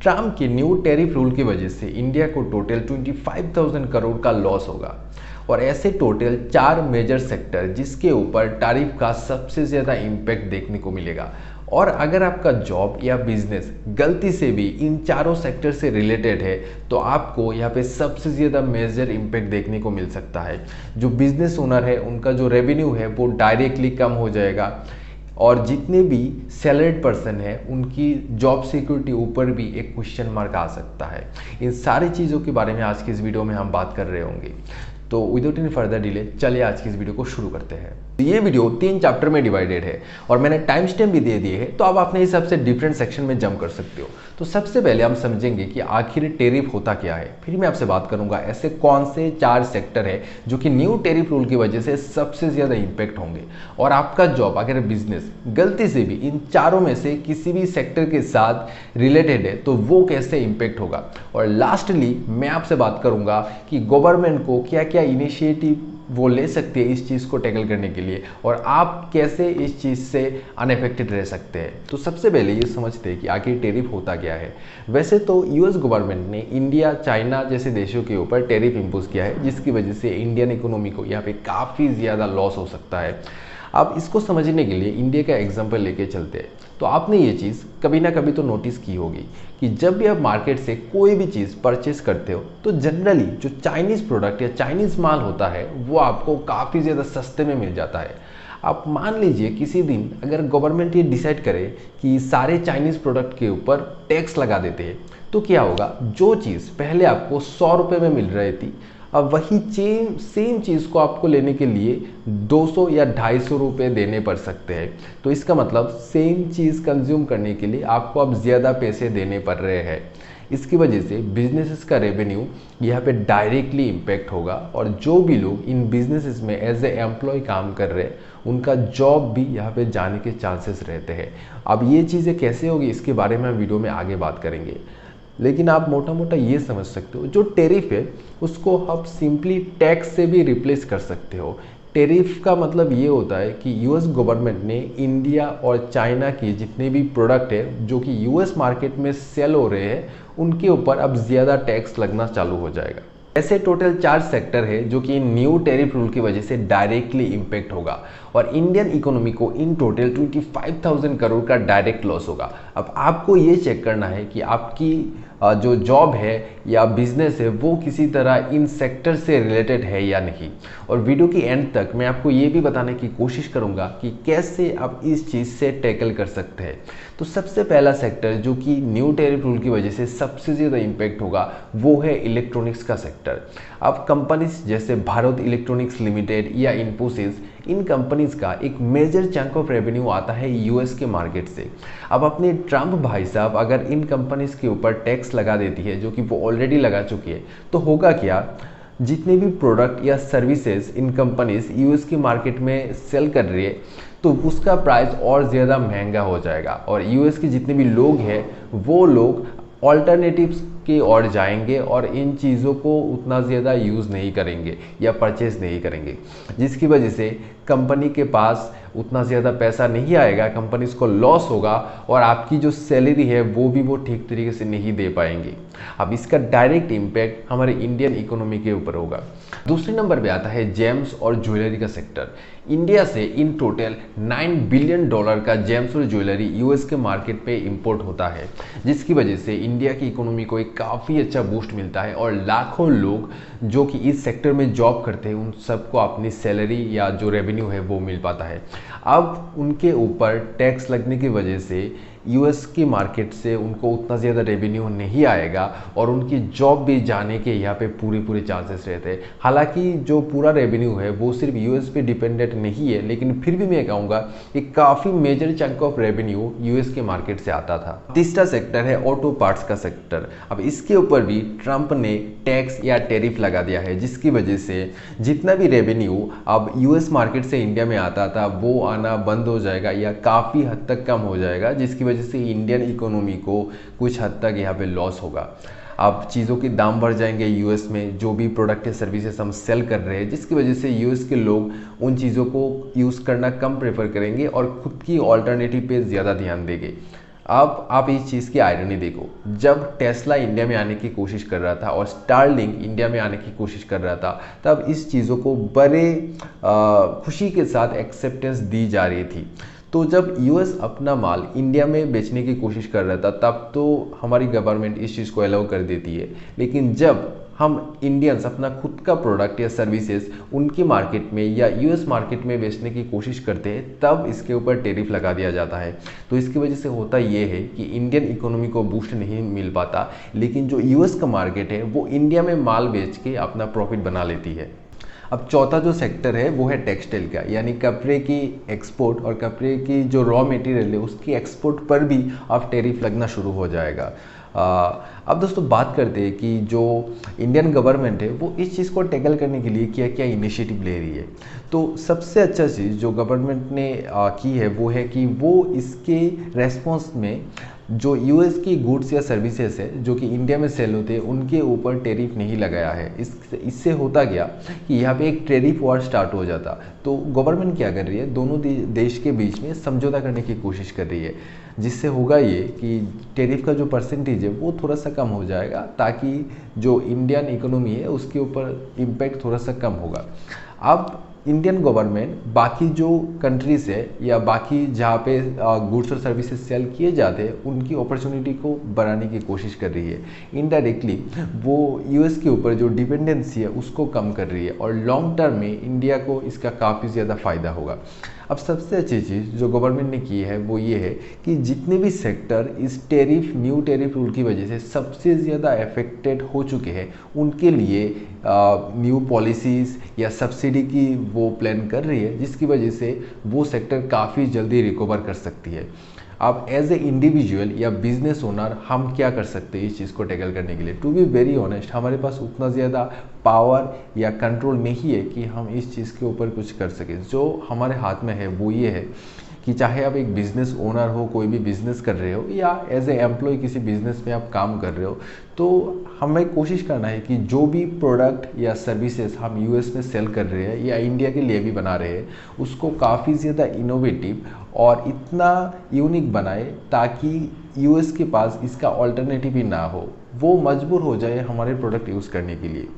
Trump के new tariff rule की वजह से इंडिया को टोटल 25,000 करोड़ का लॉस होगा। और ऐसे टोटल 4 मेजर सेक्टर जिसके ऊपर टैरिफ का सबसे ज़्यादा इम्पैक्ट देखने को मिलेगा। और अगर आपका जॉब या बिजनेस गलती से भी इन चारों सेक्टर से रिलेटेड है तो आपको यहाँ पे सबसे ज़्यादा मेजर इम्पैक्ट देखने को मिल सकता है। जो बिजनेस ओनर है उनका जो रेवेन्यू है वो डायरेक्टली कम हो जाएगा, और जितने भी सैलरीड पर्सन है उनकी जॉब सिक्योरिटी ऊपर भी एक क्वेश्चन मार्क आ सकता है। इन सारी चीज़ों के बारे में आज की इस वीडियो में हम बात कर रहे होंगे। तो विदाउट एनी फर्दर डिले चलिए आज की इस वीडियो को शुरू करते हैं। ये वीडियो 3 चैप्टर में डिवाइडेड है और मैंने टाइम स्टैम्प भी दे दिए है, तो आप अपने हिसाब से डिफरेंट सेक्शन में जंप कर सकते हो। तो सबसे पहले हम समझेंगे कि आखिर टैरिफ होता क्या है, फिर मैं आपसे बात करूंगा ऐसे कौन से 4 सेक्टर है जो कि न्यू टैरिफ रूल की वजह से सबसे ज़्यादा इम्पैक्ट होंगे, और आपका जॉब अगर बिजनेस गलती से भी इन चारों में से किसी भी सेक्टर के साथ रिलेटेड है तो वो कैसे इम्पैक्ट होगा। और लास्टली मैं आपसे बात करूंगा कि गवर्नमेंट को क्या क्या इनिशिएटिव वो ले सकती है इस चीज़ को टैकल करने के लिए, और आप कैसे इस चीज़ से अनअफेक्टेड रह सकते हैं। तो सबसे पहले ये समझते हैं कि आखिर टैरिफ होता क्या है। वैसे तो यूएस गवर्नमेंट ने इंडिया, चाइना जैसे देशों के ऊपर टैरिफ इम्पोज किया है, जिसकी वजह से इंडियन इकोनॉमी को यहाँ पे काफ़ी ज़्यादा लॉस हो सकता है। अब इसको समझने के लिए इंडिया का एग्जाम्पल लेके चलते हैं। तो आपने ये चीज़ कभी ना कभी तो नोटिस की होगी कि जब भी आप मार्केट से कोई भी चीज़ परचेस करते हो तो जनरली जो चाइनीज़ प्रोडक्ट या चाइनीज़ माल होता है वो आपको काफ़ी ज़्यादा सस्ते में मिल जाता है। आप मान लीजिए किसी दिन अगर गवर्नमेंट ये डिसाइड करे कि सारे चाइनीज़ प्रोडक्ट के ऊपर टैक्स लगा देते हैं, तो क्या होगा, जो चीज़ पहले आपको 100 रुपये में मिल रही थी अब वही सेम चीज़ को आपको लेने के लिए 200 या 250 रुपये देने पड़ सकते हैं। तो इसका मतलब सेम चीज़ कंज्यूम करने के लिए आपको अब ज़्यादा पैसे देने पड़ रहे हैं। इसकी वजह से बिजनेसेस का रेवेन्यू यहाँ पे डायरेक्टली इम्पैक्ट होगा, और जो भी लोग इन बिजनेसेस में एज ए एम्प्लॉय काम कर रहे हैं उनका जॉब भी यहाँ पे जाने के चांसेस रहते हैं। अब ये चीज़ें कैसे होगी इसके बारे में हम वीडियो में आगे बात करेंगे, लेकिन आप मोटा मोटा ये समझ सकते हो जो टैरिफ है उसको आप सिंपली टैक्स से भी रिप्लेस कर सकते हो। टैरिफ का मतलब ये होता है कि यूएस गवर्नमेंट ने इंडिया और चाइना के जितने भी प्रोडक्ट है जो कि यूएस मार्केट में सेल हो रहे हैं उनके ऊपर अब ज़्यादा टैक्स लगना चालू हो जाएगा। ऐसे टोटल 4 सेक्टर है जो कि न्यू टैरिफ रूल की वजह से डायरेक्टली इम्पैक्ट होगा, और इंडियन इकोनॉमी को इन टोटल 25,000 करोड़ का डायरेक्ट लॉस होगा। अब आपको ये चेक करना है कि आपकी जो जॉब है या बिजनेस है वो किसी तरह इन सेक्टर से रिलेटेड है या नहीं। और वीडियो की एंड तक मैं आपको ये भी बताने की कोशिश करूँगा कि कैसे आप इस चीज़ से टैकल कर सकते हैं। तो सबसे पहला सेक्टर जो कि न्यू टैरिफ रूल की वजह से सबसे ज़्यादा इम्पैक्ट होगा वो है इलेक्ट्रॉनिक्स का सेक्टर। अब कंपनीज जैसे भारत इलेक्ट्रॉनिक्स लिमिटेड या इन्फोसिस, इन कंपनीज का एक मेजर चंक ऑफ रेवेन्यू आता है यूएस के मार्केट से। अब अपने ट्रम्प भाई साहब अगर इन कंपनीज के ऊपर टैक्स लगा देती है, जो कि वो ऑलरेडी लगा चुकी है, तो होगा क्या, जितने भी प्रोडक्ट या सर्विसेज इन कंपनीज यूएस की मार्केट में सेल कर रही है तो उसका प्राइस और ज़्यादा महंगा हो जाएगा, और यूएस के जितने भी लोग हैं वो लोग ऑल्टरनेटिव्स की ओर जाएंगे और इन चीज़ों को उतना ज़्यादा यूज़ नहीं करेंगे या परचेज नहीं करेंगे, जिसकी वजह से कंपनी के पास उतना ज़्यादा पैसा नहीं आएगा, कंपनीज को लॉस होगा, और आपकी जो सैलरी है वो भी वो ठीक तरीके से नहीं दे पाएंगे। अब इसका डायरेक्ट इम्पैक्ट हमारे इंडियन इकोनॉमी के ऊपर होगा। दूसरे नंबर पे आता है जेम्स और ज्वेलरी का सेक्टर। इंडिया से इन टोटल $9 बिलियन का जेम्स और ज्वेलरी यूएस के मार्केट पे इंपोर्ट होता है, जिसकी वजह से इंडिया की इकोनॉमी को एक काफ़ी अच्छा बूस्ट मिलता है, और लाखों लोग जो कि इस सेक्टर में जॉब करते हैं उन सबको अपनी सैलरी या जो रेवेन्यू है वो मिल पाता है। अब उनके ऊपर टैक्स लगने की वजह से यूएस की मार्केट से उनको उतना ज़्यादा रेवेन्यू नहीं आएगा, और उनकी जॉब भी जाने के यहाँ पे पूरे चांसेस रहते हैं। हालांकि जो पूरा रेवेन्यू है वो सिर्फ यूएस पे डिपेंडेंट नहीं है, लेकिन फिर भी मैं कहूँगा कि काफ़ी major chunk of revenue US के मार्केट से आता था। तीसरा सेक्टर है ऑटो पार्ट्स का सेक्टर। अब इसके ऊपर भी ट्रंप ने टैक्स या टैरिफ लगा दिया है, जिसकी वजह से जितना भी रेवेन्यू अब यूएस मार्केट से इंडिया में आता था वो आना बंद हो जाएगा या काफ़ी हद तक कम हो जाएगा, जिसकी वजह से इंडियन इकोनॉमी को कुछ हद तक यहाँ पे लॉस होगा। अब चीज़ों के दाम बढ़ जाएंगे यूएस में, जो भी प्रोडक्ट या सर्विसेज हम सेल कर रहे हैं, जिसकी वजह से यूएस के लोग उन चीज़ों को यूज़ करना कम प्रेफर करेंगे और खुद की ऑल्टरनेटिव पे ज़्यादा ध्यान देंगे। अब आप इस चीज़ की आयरनी देखो, जब टेस्ला इंडिया में आने की कोशिश कर रहा था और स्टारलिंक इंडिया में आने की कोशिश कर रहा था, तब इस चीज़ों को बड़े खुशी के साथ एक्सेप्टेंस दी जा रही थी। तो जब यूएस अपना माल इंडिया में बेचने की कोशिश कर रहा था, तब तो हमारी गवर्नमेंट इस चीज़ को अलाउ कर देती है। लेकिन जब हम इंडियंस अपना खुद का प्रोडक्ट या सर्विसेज उनकी मार्केट में या यूएस मार्केट में बेचने की कोशिश करते हैं, तब इसके ऊपर टैरिफ लगा दिया जाता है। तो इसकी वजह से होता ये है कि इंडियन इकोनॉमी को बूस्ट नहीं मिल पाता, लेकिन जो यूएस का मार्केट है वो इंडिया में माल बेच के अपना प्रॉफिट बना लेती है। अब चौथा जो सेक्टर है वो है टेक्सटाइल का, यानी कपड़े की एक्सपोर्ट और कपड़े की जो रॉ मटेरियल है उसकी एक्सपोर्ट पर भी अब टैरिफ लगना शुरू हो जाएगा। अब दोस्तों बात करते हैं कि जो इंडियन गवर्नमेंट है वो इस चीज़ को टैकल करने के लिए क्या क्या इनिशिएटिव ले रही है। तो सबसे अच्छा चीज़ जो गवर्नमेंट ने की है वो है कि वो इसके रेस्पॉन्स में जो यूएस की गुड्स या सर्विसेज है जो कि इंडिया में सेल होते हैं उनके ऊपर टैरिफ नहीं लगाया है। इससे होता गया कि यहाँ पे एक टैरिफ वॉर स्टार्ट हो जाता। तो गवर्नमेंट क्या कर रही है, दोनों देश के बीच में समझौता करने की कोशिश कर रही है, जिससे होगा ये कि टैरिफ का जो परसेंटेज है वो थोड़ा सा कम हो जाएगा, ताकि जो इंडियन इकोनॉमी है उसके ऊपर इम्पैक्ट थोड़ा सा कम होगा। अब इंडियन गवर्नमेंट बाकी जो कंट्रीज़ है या बाकी जहाँ पे गुड्स और सर्विसेज सेल किए जाते हैं उनकी अपॉर्चुनिटी को बढ़ाने की कोशिश कर रही है। इनडायरेक्टली वो यूएस के ऊपर जो डिपेंडेंसी है उसको कम कर रही है और लॉन्ग टर्म में इंडिया को इसका काफ़ी ज़्यादा फ़ायदा होगा। अब सबसे अच्छी चीज़ जो गवर्नमेंट ने की है वो ये है कि जितने भी सेक्टर इस न्यू टैरिफ रूल की वजह से सबसे ज़्यादा अफेक्टेड हो चुके हैं, उनके लिए न्यू पॉलिसीज़ या सब्सिडी की वो प्लान कर रही है, जिसकी वजह से वो सेक्टर काफ़ी जल्दी रिकवर कर सकती है। अब एज ए इंडिविजुअल या बिजनेस ओनर हम क्या कर सकते हैं इस चीज़ को टैकल करने के लिए। टू बी वेरी ऑनेस्ट, हमारे पास उतना ज़्यादा पावर या कंट्रोल नहीं है कि हम इस चीज़ के ऊपर कुछ कर सकें। जो हमारे हाथ में है वो ये है कि चाहे आप एक बिज़नेस ओनर हो, कोई भी बिज़नेस कर रहे हो, या एज ए एम्प्लॉय किसी बिज़नेस में आप काम कर रहे हो, तो हमें कोशिश करना है कि जो भी प्रोडक्ट या सर्विसेज हम यूएस में सेल कर रहे हैं या इंडिया के लिए भी बना रहे हैं, उसको काफ़ी ज़्यादा इनोवेटिव और इतना यूनिक बनाए ताकि यूएस के पास इसका ऑल्टरनेटिव ही ना हो, वो मजबूर हो जाए हमारे प्रोडक्ट यूज़ करने के लिए।